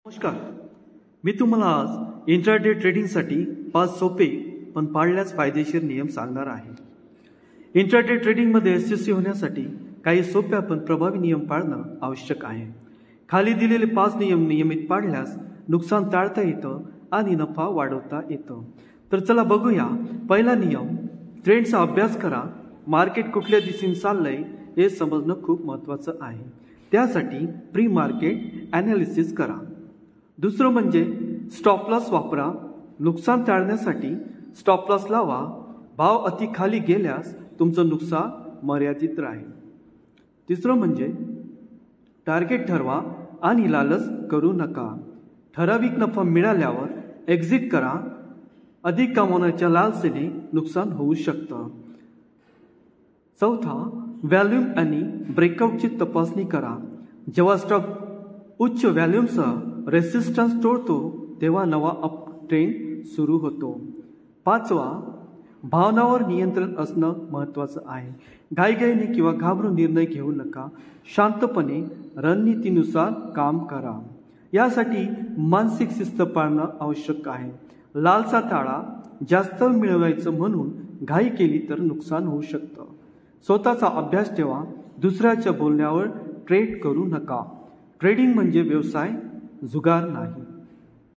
नमस्कार. मी तुम्हाला आज इंट्राडे ट्रेडिंगसाठी 5 सोपे पण पाळल्यास फायदेशीर नियम सांगणार आहे. इंट्राडे ट्रेडिंगमध्ये यशस्वी होण्यासाठी काही सोप्या पण प्रभावी नियम पाळणं आवश्यक आहे. खाली दिलेले 5 नियम नियमित पाळल्यास नुकसान टाळता येतं आणि नफा वाढवता येतं. तर चला बघूया. पहिला नियम, ट्रेंडचा अभ्यास करा. मार्केट कुठल्या दिशेने चाललंय हे समजणं खूप महत्त्वाचं आहे. त्यासाठी प्री मार्केट ॲनालिसिस करा. दुसरं म्हणजे स्टॉप लॉस वापरा. नुकसान टाळण्यासाठी स्टॉप लॉस लावा. भाव अति खाली गेल्यास तुमचं नुकसान मर्यादित राहील. तिसरं म्हणजे टार्गेट ठरवा आणि लालच करू नका. ठराविक नफा मिळाल्यावर एक्झिट करा. अधिक कमावण्याच्या लालसेने नुकसान होऊ शकतं. चौथा, व्हॅल्यूम आणि ब्रेकआउटची तपासणी करा. जेव्हा स्टॉक उच्च व्हॅल्यूमसह रेसिस्टन्स तोडतो तेव्हा नवा अप ट्रेंड सुरू होतो. पाचवा, भावनावर नियंत्रण असणं महत्त्वाचं आहे. घाईघाईने किंवा घाबरून निर्णय घेऊ नका. शांतपणे रणनीतीनुसार काम करा. यासाठी मानसिक शिस्त पाळणं आवश्यक आहे. लालसा टाळा. जास्त मिळवायचं म्हणून घाई केली तर नुकसान होऊ शकतं. स्वतःचा अभ्यास ठेवा. दुसऱ्याच्या बोलण्यावर ट्रेड करू नका. ट्रेडिंग म्हणजे व्यवसाय, जुगार नाही.